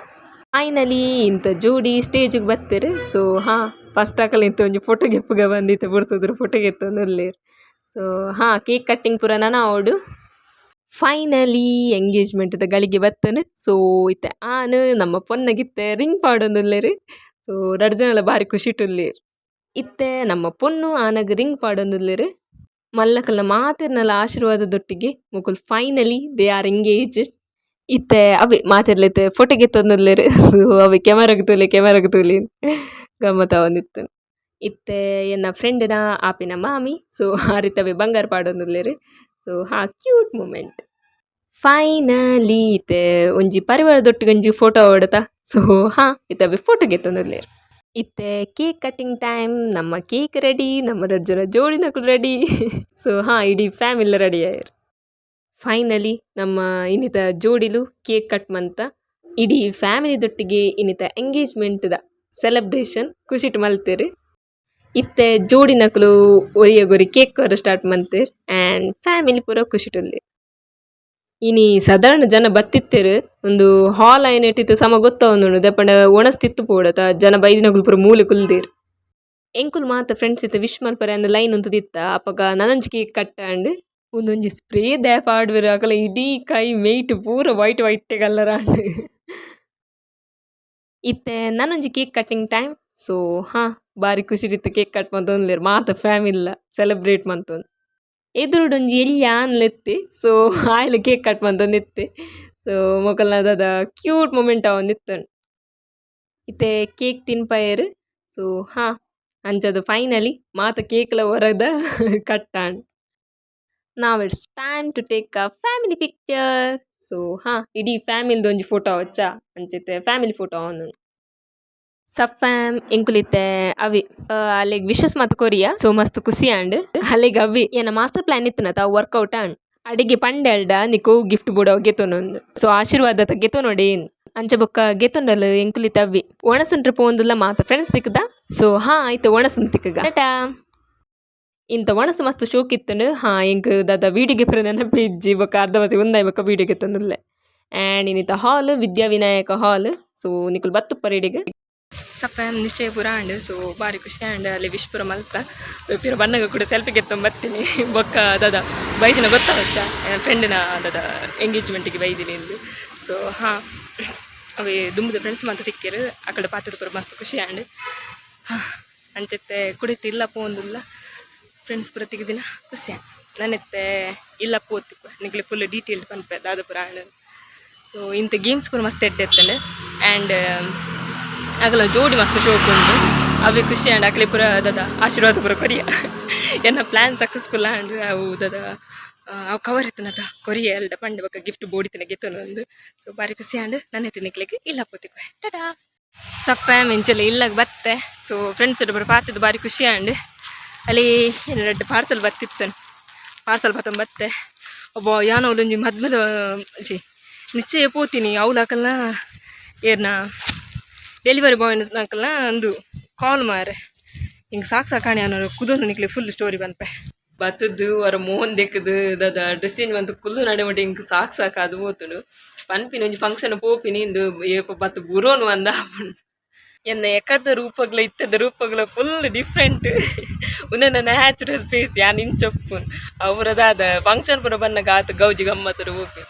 ಫೈನಲಿ ಇಂಥ ಜೋಡಿ ಸ್ಟೇಜಿಗೆ ಬರ್ತಾರೆ. ಸೊ ಫಸ್ಟ್ ಆಕಲ್ ಇಂಥ ಒಂಜಿ ಫೋಟೋ ಗೆಪ್ಪುಗ ಬಂದಿತ್ತು ಬಿಡ್ಸಿದ್ರು ಫೋಟೋಗೆ ಎತ್ತೊಂದುಲ್ಲೇರು. ಸೊ ಕೇಕ್ ಕಟ್ಟಿಂಗ್ ಪೂರ ನಾನು ಅವಡು ಫೈನಲಿ ಎಂಗೇಜ್ಮೆಂಟ್ದ ಗಳಿಗೆ ಬತ್ತನು. ಸೊ ಇತ್ತೆ ನಮ್ಮ ಪೊನ್ನಗಿತ್ತೆ ರಿಂಗ್ ಪಾಡೊಂದುಲ್ಲೇರು. ಸೊ ಎರಡು ಜನ ಭಾರಿ ಖುಷಿ ಇಟ್ಟುಲ್ಲೇರು. ಇತ್ತೆ ನಮ್ಮ ಪೊನ್ನು ಆನಗ ರಿಂಗ್ ಪಾಡೊಂದುಲ್ಲೇರು. ಮಲ್ಲಕಲ್ನ ಮಾತಿರ್ನಲ್ಲ ಆಶೀರ್ವಾದದೊಟ್ಟಿಗೆ Mukul finally they are engage. ಇತ್ತೆ ಅವೇ ಮಾತಿರ್ಲೈತೆ ಫೋಟೋಗೆ ತೊಂದರ್ಲೇರು. ಅವೇ ಕೆಮರಾಗ ತೂಲಿ ಗಮ್ಮತ್ತ ಒಂದಿತ್ತು. ಇತ್ತೆ ಎನ್ನ ಫ್ರೆಂಡಿನ ಆಪಿನ ಮಾಮಿ. ಸೊ ಆ ರೀತವೇ ಬಂಗಾರ ಪಾಡೊಂದುಲ್ಲೇರು. So cute moment. ಫೈನಲಿ ಇತ್ತೆ ಒಂಜಿ ಪರಿವಾರದೊಟ್ಟಿಗೆ ಒಂಜಿ ಫೋಟೋ ಹೊಡತ. ಸೊ ಇತ್ತವೇ ಫೋಟೋಗೆ ತೊಂದರ್ಲೇರು. ಇತ್ತೆ ಕೇಕ್ ಕಟ್ಟಿಂಗ್ ಟೈಮ್. ನಮ್ಮ ಕೇಕ್ ರೆಡಿ, ನಮ್ಮ 2 ಜನ ಜೋಡಿ ನಕಲು ರೆಡಿ. ಸೊ ಇಡೀ ಫ್ಯಾಮಿಲಿ ರೆಡಿ ಆಯ್ರು. ಫೈನಲಿ ನಮ್ಮ ಇನ್ನಿತ ಜೋಡಿಲು ಕೇಕ್ ಕಟ್ ಮಂತ ಇಡೀ ಫ್ಯಾಮಿಲಿದೊಟ್ಟಿಗೆ ಇನ್ನಿತ ಎಂಗೇಜ್ಮೆಂಟ್ದ ಸೆಲೆಬ್ರೇಷನ್ ಖುಷಿಟ್ ಮಲ್ತೇರು. ಇತ್ತೆ ಜೋಡಿ ನಕಲು ಒರಿಯಗೊರಿ ಕೇಕ್ ಕೊರ ಸ್ಟಾರ್ಟ್ ಮಂತೇರು ಆ್ಯಂಡ್ ಫ್ಯಾಮಿಲಿ ಪೂರ ಖುಷಿಟುಲ್ಲೇರು. ಇನಿ ಸಾಧಾರಣ ಜನ ಬತ್ತಿತ್ತೇರು. ಒಂದು ಹಾಲ್ ಐನೆಟ್ಟಿತ್ತು ಸಮ ಗೊತ್ತವೊಂದುಂಡು ದೆಪ್ಪಂಡ ಒಣಸ್ತಿತ್ತು ಪೋಡತ ಜನ ಬೈದಿನಗುಲು ಪೂರ ಮೂಲೆ ಕುಲ್ದೇರು. ಎಂಕುಲು ಮಾತ ಫ್ರೆಂಡ್ಸ್ ಇತ್ತು ವಿಶ್ ಮಲ್ಪರೆ ಅಂದ ಲೈನ್ ಉಂತುದಿತ್ತ ಅಪ್ಪಗ ನನಂಜಿ ಕೇಕ್ ಕಟ್ಟಾಂಡ್ ಒಂದೊಂಜಿ ಸ್ಪ್ರೇ ದ್ಯಾಪ್ ಆಡ್ವೆರು ಅಕಲ ಇಡೀ ಕೈ ಮೇಯ್ಟ್ ಪೂರ ವೈಟ್ ಕಲ್ಲರ ಆಂಡ್ ಇತ್ತೆ ನನಂಜಿ ಕೇಕ್ ಕಟ್ಟಿಂಗ್ ಟೈಮ್. ಸೊ ಬಾರಿ ಖುಷಿರಿತ್ತು ಕೇಕ್ ಕಟ್ ಮಂತೊಂದುಲ್ಲೇರು ಮಾತ ಫ್ಯಾಮಿಲಿಲ ಸೆಲೆಬ್ರೇಟ್ ಮಂತೊಂದು ಎದುರುಡೊಂಜಿ ಎಲ್ಲಿ ಆನ್ಲೆತ್ತಿ. ಸೊ ಆಯ್ಲು ಕೇಕ್ ಕಟ್ ಮಂತೊಂದಿತ್ತೆ. ಸೊ ಮೊಕಲ್ನದ ಕ್ಯೂಟ್ ಮೂಮೆಂಟ್ ಅವೊಂದಿತ್ತು. ಇತ್ತೆ ಕೇಕ್ ತಿನ್ಪಯರು. ಸೊ ಅಂಚದು ಫೈನಲಿ ಮಾತ ಕೇಕ್ಲ ಹೊರದ ಕಟ್ಟಾಂಡ್ ನಾವ್ it's time to take a family picture. So ಇಡೀ ಫ್ಯಾಮಿಲಿದ ಒಂಜಿ ಫೋಟೋ ವಚ್ಚ ಅಂಚಿತ್ತೆ ಫ್ಯಾಮಿಲಿ ಫೋಟೋ ಅವನು ಸಫ್ಯಾಮ್ ಎಂಕುಲಿತ್ತೆ ಅವಿ ಅಲ್ಲಿಗೆ ವಿಶಸ್ ಮತ್ತು ಕೊರಿಯಾ. ಸೊ ಮಸ್ತ್ ಖುಷಿ ಆಂಡ್ ಅಲ್ಲಿಗೆ ಅವಿ ಏನ ಮಾಸ್ಟರ್ ಪ್ಲಾನ್ ಇತ್ತನತ ವರ್ಕೌಟ್ ಆಂಡ್ ಅಡಿಗೆ ಪಂಡೆಲ್ಡ ನಿಕು ಗಿಫ್ಟ್ ಬುಡವ ಗೆತೊನೊಂದು. ಸೊ ಆಶೀರ್ವಾದ ಗೆತೊ ನೋಡೇನ್ ಅಂಚ ಬೊಕ್ಕ ಗೆತೊಂಡಲು ಎಂಕುಲಿತ ಅವಿ ಒಣಸುಂಟ್ರೆ ಪೋಂದುಲ್ಲ ಮಾತ ಫ್ರೆಂಡ್ಸ್ ತಿಕ್ಕದ. ಸೊ ಆಯ್ತು ಒಣಸುನ್ ತಿಕ್ಕಗ ಟಾಟಾ. ಇಂಥ ಒಣಸು ಮಸ್ತ್ ಶೋಕ್ ಇತ್ತಂಡು ಎಂಕ್ ದಾದ ವೀಡಿಯೋಗೆ ಪುರ ನೆನಪಿಜ್ಜಿ ಬೊಕ್ಕ ಅರ್ಧ ಬಸಿ ಒಂದಾಯ್ ಬೊಕ್ಕ ವೀಡಿಯೋಗೆ ತಂದುಲ್ಲೆ. ಆ್ಯಂಡ್ ಇನ್ನಿತ ಹಾಲ್ ವಿದ್ಯಾವಿನಾಯಕ ಹಾಲ್. ಸೊ ನಿಕುಲ್ ಬತ್ತು ಪರೇಡಿಗೆ ಸಫ್ಯಾಮ್ ನಿಶ್ಚಯ ಪೂರ ಆಂಡ್. ಸೊ ಭಾರಿ ಖುಷಿ ಆಂಡ್ ಅಲ್ಲಿ ವಿಶ್ ಪುರ ಮಲ್ತ ಪಿರ ಬಣ್ಣಗ ಕೂಡ ಸೆಲ್ಫಿ ಗೆತ್ತೊಂಬತ್ತೀನಿ ಬೊಕ್ಕ ದಾದ ಬೈದಿನ ಗೊತ್ತಾವಚ್ಚ ಫ್ರೆಂಡಿನ ದಾದ ಎಂಗೇಜ್ಮೆಂಟಿಗೆ ಬೈದಿನಿ ಎಂದು. ಸೊ ಅವೇ ದುಂಬದ ಫ್ರೆಂಡ್ಸ್ ಮಾತ್ರ ತಿಕ್ಕೇರು ಆ ಕಡೆ ಪಾತ್ರದ ಪುರ ಮಸ್ತ್ ಖುಷಿ ಆಂಡ್ ಅಂಚತ್ತೆ ಕುಡಿತಿಲ್ಲ ಪೋಂದುಲ್ಲ ಫ್ರೆಂಡ್ಸ್ ಪುರ ತೆಗೆದಿನ ಖುಷಿ ನನ್ನೆತ್ತೆ ಇಲ್ಲ ಪೋತಿಪ್ಪ ನಿಕ್ಲೆ ಫುಲ್ ಡೀಟೇಲ್ಡ್ ಪನ್ಪೆ ದಾದ ಪುರ ಆಂಡ್. ಸೊ ಇಂಥ ಗೇಮ್ಸ್ ಪುರ ಮಸ್ತ್ ಎಡ್ಡೆತ್ತಂಡೆ ಆ್ಯಂಡ್ ಆಗಲ ಜೋಡಿ ಮಸ್ತ್ ಶೋಕ್ ಉಂಟು ಅವೇ ಖುಷಿ ಆ್ಯಂಡ್ ಅಕ್ಲೆ ಪುರ ದಾದ ಆಶೀರ್ವಾದ ಪುರ ಕೊರಿಯ ಎನ್ನ ಪ್ಲ್ಯಾನ್ ಸಕ್ಸಸ್ಫುಲ್ ಆ್ಯಂಡ್ ಅವು ದಾದ ಅವು ಕವರ್ ಇತ್ತನದ ಕೊರಿಯ ಎರಡು ಪಂಡೆ ಬಕ್ಕ ಗಿಫ್ಟ್ ಬೋಡಿತಿನ ಗೆತ್ತನು ಒಂದು. ಸೊ ಭಾರಿ ಖುಷಿ ಆ್ಯಂಡ್ ನನ್ನ ತಿನ್ನಕ್ಲಿಕ್ಕೆ ಇಲ್ಲ ಪೋತಿಕ್ವೆ ಟಾಟಾ. ಸಫ್ಯಾಮ್ ಎಂಚೆಲ್ಲ ಇಲ್ಲಾಗ ಬತ್ತೆ. ಸೊ ಫ್ರೆಂಡ್ಸ್ ಪುರ ಪಾತಿದ್ದು ಭಾರಿ ಖುಷಿ ಆ್ಯಂಡ್ ಅಲ್ಲಿ 2 ಪಾರ್ಸಲ್ ಬತ್ತಿತ್ತು. ಪಾರ್ಸಲ್ ಬತ್ತೆ ಒಬ್ಬ ಯಾನೋ ಒಂದೊಂಜಿ ಮದ್ಮೇಲೆ ನಿಶ್ಚಯ ಪೋತೀನಿ ಅವ್ಲು ಹಾಕಲ್ನ ಏರ್ನ ಡೆಲಿವರಿ ಬಾಯ್ ಹಾಕಲ್ನ ಒಂದು ಕಾಲ್ ಮಾರೆ ಹಿಂಗೆ ಸಾಕಾಣಿ ಅನ್ನೋ ಕುದೊಂದು ನಿಕ್ಲಿ ಫುಲ್ ಸ್ಟೋರಿ ಬಂದ್ಪೆ ಬತ್ತದ್ದು ಅವರ ಮೋಹನ್ ದೆಕ್ಕದು ದಾದ ಡ್ರೆಸ್ ಚೇಂಜ್ ಬಂತು ಕುಲ್ಲು ನಡೆ ಮಟ್ಟ ಹಿಂಗೆ ಸಾಕು ಅದು ಹೋತುಡು ಪನ್ಪಿನ ಒಂಜಿ ಫಂಕ್ಷನ್ ಪೋಪಿನಿ ಇಂದು ಏಪ ಬತ್ತು ಬುರೋನು ಅಂದ ಎನ್ನ ಎಕ್ಕಡ್ದ ರೂಪಗ್ಲ ಇತ್ತದ ರೂಪಗ್ಲ ಫುಲ್ ಡಿಫ್ರೆಂಟ್ ಉನ್ನ ನ್ಯಾಚುರಲ್ ಫೇಸ್ ಯಾನ್ ಇಂಚೊಪ್ಪು ಅವರದಾದ ಫಂಕ್ಷನ್ ಪುರ ಬನ್ನಗ ಆತ ಗೌಜಿ ಗಮ್ಮತ್ತರ ಹೋಪಿ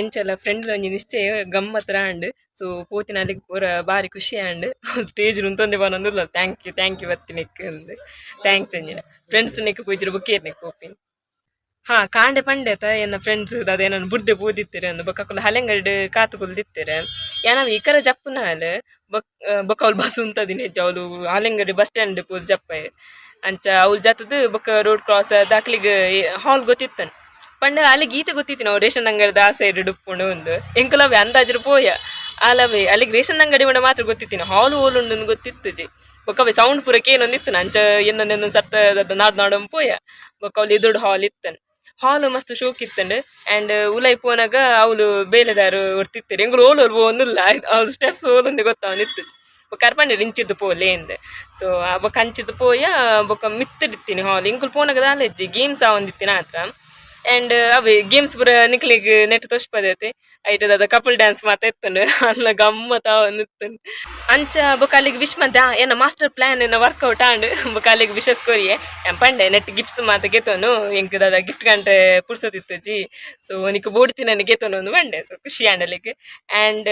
ಎಂಚಲ್ಲ ಫ್ರೆಂಡ್ ಒಂಜಿ ನಿಶ್ಚಯ ಗಮ್ಮತ್ತರ ಆಂಡ್. ಸೊ ಪೋತಿನ ಅಲ್ಲಿಗೆ ಪೂರ ಭಾರಿ ಖುಷಿ ಆಂಡ್ ಸ್ಟೇಜ್ ಉಂತೊಂದೆ ಬನ್ನೊಂದುಲ್ಲ ಥ್ಯಾಂಕ್ ಯು ಬತ್ತಿನಿಕ್ ಅಂದು ಥ್ಯಾಂಕ್ಸ್ ಅಂಜಿನ ಫ್ರೆಂಡ್ಸ್ ನಿಕ್ ಪೋಯ್ತಿರು ಬುಕ್ಕೇರ್ನಿಕ್ ಹೋಪಿನ್ ಕಾಂಡೆ ಪಂಡೆತ ಎನ್ನ ಫ್ರೆಂಡ್ಸ್ ಅದೇನನ್ನು ಬುಡ್ದೆ ಪೋದಿತ್ತೀರ ಅಂದು ಬೊಕ್ಕಲ್ಲ ಹಲೆಂಗಡ್ ಕಾತುಕೊಲ್ದಿತ್ತೀರ ಏನಾವ ಇಕರ ಜಪ್ಪುನ ಹಾಲು ಬೊಕ್ಕ ಅವ್ಲು ಬಸ್ ಉಂತದಿನ ಹೆಜ್ಜೆ ಅವಳು ಹಲೆಂಗಡ್ ಬಸ್ ಸ್ಟ್ಯಾಂಡ್ ಪೋದು ಜಪ್ಪ ಅಂಚ ಅವ್ಳು ಜತ್ತದು ಬೊಕ್ಕ ರೋಡ್ ಕ್ರಾಸ್ ದಾಕ್ಲಿಗೆ ಹಾಲ್ ಗೊತ್ತಿತ್ತನು ಪಂಡ ಅಲ್ಲಿಗೆ ಈತ ಗೊತ್ತಿತ್ತು ನಾವು ರೇಷನ್ ಅಂಗಡಿದ ಆ ಸೈಡ್ ಡುಪ್ಪುಂಡು ಒಂದು ಎಂಕಲವೇ ಅಂದಾಜರು ಪೋಯ ಅಲ್ಲವೇ ಅಲ್ಲಿಗೆ ರೇಷನ್ ಅಂಗಡಿ ಮಾಡ ಮಾತ್ರ ಗೊತ್ತಿತ್ತೀನಿ ಹಾಲು ಹೋಲುಂಡು ಗೊತ್ತಿತ್ತು ಜಿ ಬೊಕ್ಕವೇ ಸೌಂಡ್ ಪೂರ ಕೇನೊಂದಿತ್ತು ಅಂಚ ಇನ್ನೊಂದೊಂದು ಸರ್ತ ನಾಡೊಂದು ಪೋಯ ಬೊಕ್ಕ ಅವ್ಳು ಎದುರು ಹಾಲ್ ಇತ್ತನು ಹಾಲು ಮಸ್ತ್ ಶೋಕ್ ಇತ್ತಂಡು ಆ್ಯಂಡ್ ಉಲೈ ಪೋನಾಗ ಅವಳು ಬೇಲೆದಾರು ಹೊರ್ತಿತ್ತಾರೆ ಎಂಗಳು ಓಲೋರು ಒಂದಿಲ್ಲ ಅವ್ಳು ಸ್ಟೆಪ್ಸ್ ಓಲೊಂದೆ ಗೊತ್ತಾವನಿತ್ತು ಬೊಕ್ಕ ಅರ್ಪಂಡೆ ಇಂಚಿದ್ದು ಪೋಲೆ ಅಂದೆ. ಸೊ ಬೊಕ್ಕ ಅಂಚಿದ್ದು ಪೋಯ ಬೊಕ್ಕ ಮಿತ್ತಿಡ್ತೀನಿ ಹಾಲ್ ಎಂಕುಲು ಪೋನಾಗ ದಾಲೆಜ್ಜಿ ಗೇಮ್ಸ್ ಒಂದಿತ್ತಿನ ಹತ್ರ ಆ್ಯಂಡ್ ಅವೇ ಗೇಮ್ಸ್ ಪೂರ ನಿಕ್ಲಿಗೆ ನೆಟ್ ತೋರಿಸ್ಪದೈತೆ ಐಟ್ ದಾದ ಕಪಲ್ ಡ್ಯಾನ್ಸ್ ಮಾತ ಎತ್ತಂಡು ಅಲ್ಲ ಗಮ್ಮತ್ತ ನಿತ್ತಂಡು ಅಂಚ ಬೊಕ ಅಲ್ಲಿಗೆ ವಿಶ್ ಮಧ್ಯ ಏನ ಮಾಸ್ಟರ್ ಪ್ಲಾನ್ ಏನ ವರ್ಕೌಟ್ ಆಂಡ್ ಬೊಕ ಅಲ್ಲಿಗೆ ವಿಶಸ್ ಕೊರಿಯೆ ಪಂಡೆ ನೆಟ್ ಗಿಫ್ಟ್ಸ್ ಮಾತ ಗೆತೋನು ಎಂಕ್ ದಾದ ಗಿಫ್ಟ್ ಗಂಟೆ ಪುರ್ಸೋದಿತ್ತು ಜಿ ಸೊ ನಿಕ್ ಬೋಡ್ತಿ ನನಗೆ ಗೆತೋನು ಒಂದು ಬಂಡೆ ಸೊ ಖುಷಿ ಆಂಡಲಿಗೆ ಆ್ಯಂಡ್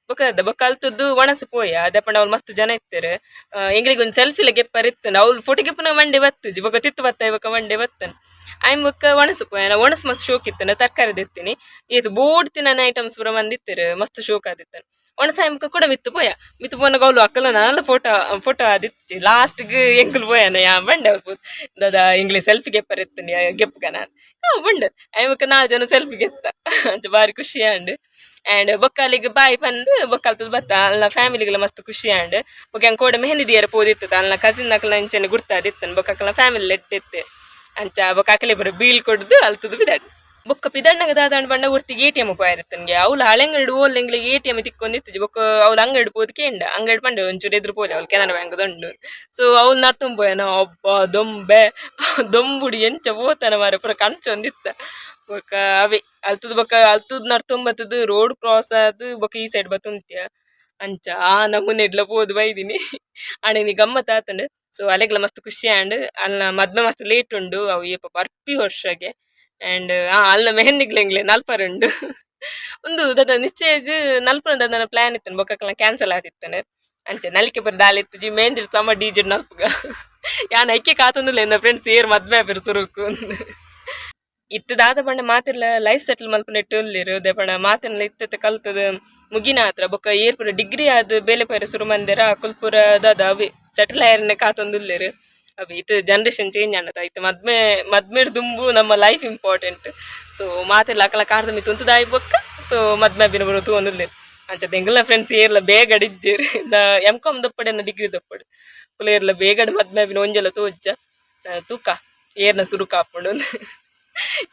ಬೊಕ್ಕ ಅಲ್ತದ್ದು ಒಣಸು ಪೋಯ ಅದೇ ಪಂಡ ಅವ್ರು ಮಸ್ತ್ ಜನ ಇತ್ತಾರೆ ಎಂಗ್ಲಿಗೆ ಒಂದು ಸೆಲ್ಫಿಲ ಗೆಪ್ಪರ್ ಇತ್ತನು ಅವ್ರು ಫೋಟೋ ಗೆಪ್ಪನ ಮಂಡೆ ಬತ್ತಜಿ ಬೊಕ್ಕ ತಿತ್ತು ಬತ್ತ ಇವಾಗ ಮಂಡೆ ಬತ್ತನ್ ಆಯ್ಮ್ ಬೊಕ್ಕ ಒಣಸು ಪೋಯ ಒಣಸು ಮಸ್ತ್ ಶೋಕ್ ಇತ್ತನ ತರಕಾರಿ ದಿತ್ತೀನಿ ಇದು ಬೋಡ್ತಿ ನನ್ನ ಐಟಮ್ಸ್ ಪೂರ ಮಂದಿತ್ತಾರೆ ಮಸ್ತ್ ಶೋಕ್ ಆದಿತ್ತನು ಒಣಸ ಆಯ್ಮಕ್ಕ ಕೂಡ ಮಿತ್ತು ಪೋಯ ಮಿತ್ತು ಪೋನಾಗ ಅವ್ಲು ಅಕ್ಕಲ ನಾಲ ಫೋಟೋ ಆದಿತ್ತು ಲಾಸ್ಟ್ಗೆ ಎಂಕುಲು ಪೋಯನ ಯಾ ಬಂಡೆ ಅವ್ರು ದಾದ ಇಂಗ್ಲಿ ಸೆಲ್ಫಿ ಗೆಪ್ಪರ್ ಇತ್ತನಿ ಗೆಪ್ಪಗ ನಾನು ಬಂಡೆ ಆಯ್ಮಕ್ಕ 4 ಜನ ಸೆಲ್ಫಿ ಗೆತ್ತ ಅಂಚ ಬಾರಿ ಖುಷಿ ಆಂಡ್ ಆ್ಯಂಡ್ ಬೊಕ್ಕಲಿಗೆ ಬಾಯಿ ಬಂದು ಬೊಕ್ಕಲ್ತದ ಬತ್ತ ಅಲ್ಲ ಫ್ಯಾಮಿಲಿಗೆಲ್ಲ ಮಸ್ತ್ ಖುಷಿ ಆ್ಯಂಡ್ ಬೊಕ್ಕ ಹೆಂಗೆ ಕೋಡೆ ಮೆಹಂದಿ ದಿಯರ ಪೋದಿತ್ತು ಅಲ್ಲ ಕಸಿನ್ ಅಕ್ಕಲ ಅಂಚನೆ ಗುರ್ತಾದಿತ್ತನ್ ಬೊಕ್ಕಲ ಫ್ಯಾಮಿಲಿ ಎಟ್ಟಿತ್ತು ಅಂಚ ಬೊಕ್ಕ ಅಕ್ಕಲೆ ಬರೋ ಬೀಳ್ ಕೊಡ್ದು ಅಲ್ತದ ಬಿದಾಡ್ ಬೊಕ್ಕ ಪಿದಣ್ಣಗ ದಾದಾಂಡ್ ಬಂಡ ಒರ್ತಿಗೆ ATM ಪಾಯಿರುತ್ತನ್ಗೆ ಅವ್ಲು ಹಳೆಂಗಡಿ ಓಲ್ ಎಂಗ್ಲಿಗೆ ATM ತಿಕ್ಕೊಂಡಿತ್ತು ಬೊಕ್ಕ ಅವ್ಲು ಅಂಗಡಿ ಪೋದ್ ಕೇಂಡ ಅಂಗಡಿ ಪಂಡ ಒಂಚೂರು ಎದುರು ಪೋಲೆ ಅವ್ಲು ಕೆನರಾ ಬ್ಯಾಂಕ್ ದಂಡು ಸೊ ಅವ್ಲು ನರ್ತಂಬೋಯನ ಅಬ್ಬ ದೊಂಬುಡಿ ಎಂಚ ಪೋತನ ಮಾರ ಪೂರ ಕಣ್ಚೊಂದಿತ್ತ ಬೊಕ್ಕ ಅವೇ ಅಲ್ತದ ಬೊಕ್ಕ ಅಲ್ತದ ನರ್ತೊಂಬತ್ತದು ರೋಡ್ ಕ್ರಾಸ್ ಆದ್ ಬೊಕ್ಕ ಈ ಸೈಡ್ ಬತ್ತುಂತ್ಯ ಅಂಚ ಆ ನಮೂನೆ ಇಡ್ಲ ಪೋದು ಬೈದಿನಿ ಆಣೆ ನೀ ಗಮ್ಮತ್ ಆತಂಡು ಸೊ ಅಲೆಗ್ಲ ಮಸ್ತ್ ಖುಷಿ ಆಂಡ್ ಅಲ್ಲ ಮದ್ಮೆ ಮಸ್ತ್ ಲೇಟ್ ಉಂಡು ಅವು ಏಪ ಬರ್ಪಿ ವರ್ಷಗೆ ಆ್ಯಂಡ್ ಅಲ್ಲ ಮೆಹಂದಿಗ್ಲೆಂಗ್ಲೆ ನಲ್ಪರುಂಡು ಒಂದು ದದ ನಿಶ್ಚಯಗ್ ನಲ್ಪುನ ಪ್ಲಾನ್ ಇತ್ತನು ಬೊಕ್ಕ ಕ್ಯಾನ್ಸಲ್ ಆದಿತ್ತನೆ ಅಂಚೆ ನಲಿಕೆ ಬರ್ ದಾಲಿತ್ತು ಜಿ ಮೇಂದಿರ್ ಸಮ DJ ನಲ್ಪುಗ ಯಾನ್ ಐಕೆ ಕಾತಂದಿಲ್ಲ ಎಂದ ಫ್ರೆಂಡ್ಸ್ ಏರ್ ಮದ್ಮೆ ಬೇರೆ ಸುರುಕು ಇತ್ತದಾದ ಪಂಡ ಮಾತಿರ್ಲ ಲೈಫ್ ಸೆಟಲ್ ಮಲ್ಪನ ಇಟ್ಟು ಅದೇ ಪಂಡ ಮಾತಿನ ಇತ್ತ ಕಲ್ತದ ಮುಗಿನ ಹತ್ರ ಬೊಕ್ಕ ಏರ್ ಪುರ ಡಿಗ್ರಿ ಆದ ಬೇಲೆ ಪೈರ ಸುರು ಮಂದಿರ ಕುಲ್ಪುರ ದಾದ ಅವಿ ಸೆಟಲ್ ಆಯ್ರನ್ನ ಕಾತೊಂದಿಲ್ಲೇರು ಅವಿ ಇತ್ತು ಜನ್ರೇಷನ್ ಚೇಂಜ್ ಅನ್ನತ ಇತ್ತು ಮದ್ಮೆಡ್ ದುಂಬು ನಮ್ಮ ಲೈಫ್ ಇಂಪಾರ್ಟೆಂಟ್ ಸೊ ಮಾತಿರ್ಲ ಅಕ್ಕಲ ಕಾಡ್ದ ಮಿ ತುಂತದಾಯಿ ಬೊಕ್ಕ ಸೊ ಮದ್ಮೆ ಬಿನ ಬರೋ ತೂಂದಿಲ್ಲೇರು ಅಂಚ ಎಂಗಲ್ನ ಫ್ರೆಂಡ್ಸ್ ಏರ್ಲ ಬೇಗ ಅಡಿಜ್ಜೇರು M.Com ದಪ್ಪಡೆ ಡಿಗ್ರಿ ದಪ್ಪಡು ಕುಲ ಏರ್ಲ ಬೇಗಡೆ ಮದ್ಮೆ ಬಿನ ಒಂಜಲ ತೋಜ್ಜ ತೂಕ ಏರ್ನ ಸುರು ಕಾಪುಂಡು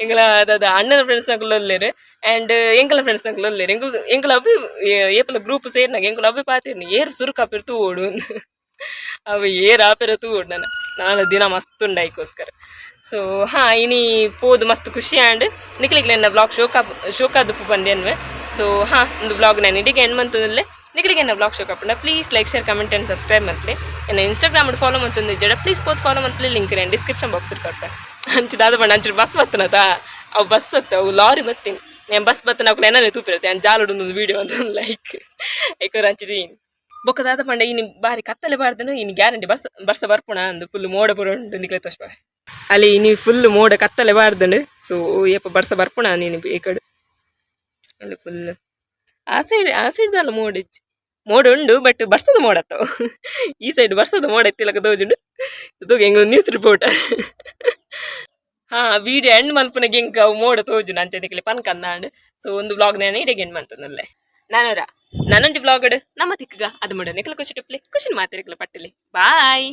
ಎಂಗಲ ಅದಾದ ಅಣ್ಣನ ಫ್ರೆಂಡ್ಸ್ ನಗಲೊಲ್ಲೇರು ಆ್ಯಂಡ್ ಎಂಕಲ ಫ್ರೆಂಡ್ಸ್ ನಗಲೊಲ್ಲೇರು ಎಂಕಲ ಅವಿ ಏಪಲ ಗ್ರೂಪ್ ಸೇರ್ನಾಗ ಎಂಕಲ ಅವಿ ಪಾತಿರ್ನಿ ಏರ್ ಸುರುಕಾಪಿರ್ ತೂ ಓಡು ಅವು ಏರ್ ಆಪಿರ ತೂ ಓಡು ನಾನು ದಿನ ಮಸ್ತ್ ಉಂಡಾಯ್ಕೋಸ್ಕರ ಸೊ ಹಾಂ ಇನಿ ಪೋದು ಮಸ್ತ್ ಖುಷಿ ಆ್ಯಂಡ್ ನಿಕ್ಲಿಗ್ಲೆ ನನ್ನ ಬ್ಲಾಗ್ ಶೋಕಾದುಪ್ಪು ಬಂದೇನ್ವೆ ಸೊ ಹಾಂ ಒಂದು ಬ್ಲಾಗ್ ನಾನು ಇಡಿಗೆ ಎಂಡ್ ಮಂತದಲ್ಲೇ ನಿಕ್ಲಿಗೆ ನನ್ನ ಬ್ಲಾಗ್ ಶೋಕಾಪುಂಡ please like share comment and subscribe ಮಂತ್ಲಿ ನನ್ನ ಇನ್ಸ್ಟಾಗ್ರಾಮ್ ಫಾಲೋ ಮಂತಂದು ಜಡ ಪ್ಲೀಸ್ ಪೋತ್ ಫಾಲೋ ಮಂತ್ಲಿ ಲಿಂಕ್ ನಾನು ಡಿಸ್ಕ್ರಿಪ್ಷನ್ ಬಾಕ್ಸ್ ಕೊಡ್ತೆ ಅಂಚಿದಾದ ಬಣ್ಣ ಅಂಚೂರು ಬಸ್ ಬತ್ತನತ ಅವು ಬಸ್ ಅವು ಲಾರಿ ಬತ್ತೀನಿ ನಾನು ಬಸ್ ಬತ್ತನ ಅವ್ಳು ಏನಾರು ತೂಪಿರುತ್ತೆ ನಾನು ಜಾಲುಡೊಂದು ವೀಡಿಯೋ ಅಂತ ಲೈಕ್ ಐಕೋರು ಹಂಚಿದೀನಿ ಬೊಕ್ಕದಾದ ಪಂಡ ಇನ್ನು ಬಾರಿ ಕತ್ತಲೆ ಬಾರ್ದನು ಇನ್ನು ಗ್ಯಾರಂಟಿ ಬರ್ಸ ಬರ್ಪುಣ ಅಂದು ಫುಲ್ ಮೋಡ ಪುರ ಉಂಟು ನಿಕ್ಲೆ ತೋಷ್ಪ ಅಲ್ಲಿ ಇನ್ನು ಫುಲ್ ಮೋಡ ಕತ್ತಲೆ ಬಾರ್ದನು ಸೊ ಏಪ ಬರ್ಸ ಬರ್ಪುಣ ನೀನು ಈ ಕಡೆ ಅಲ್ಲಿ ಫುಲ್ ಆ ಸೈಡ್ದಲ್ಲ ಮೋಡ ಉಂಡು ಬಟ್ ಬರ್ಸದ ಮೋಡ ಅತ್ತವು ಈ ಸೈಡ್ ಬರ್ಸದ ಮೋಡ ಎತ್ತಿಲಕ ತೋಜುಂಡು ತೋಗ ಹೆಂಗ ನ್ಯೂಸ್ ರಿಪೋರ್ಟರ್ ಹಾಂ ವಿಡಿಯೋ ಎಂಡ್ ಮಲ್ಪನಾಗ ಹೆಂಗೆ ಅವು ಮೋಡ ತೋಜುಂಡು ಅಂತ ನಿಕ್ಲೆ ಪನ್ಕ ಅಂದಾಂಡು ಸೊ ಒಂದು ಬ್ಲಾಗ್ ನಾನು ಇಡೀ ಎಂಡ್ ಮಾಡ್ತನಲ್ಲೇ ನಾನೊಂದು ಬ್ಲಾಗ್ ನಮ್ಮ ತಿಕ್ಕಗ ಅದು ಮಾಡ ನಿಕ್ಲ ಖುಷಿ ಟಿಪ್ಲಿ ಖುಷಿನ ಮಾತಿರ್ಕಲ ಪಟ್ಟಲಿ ಬಾಯ್.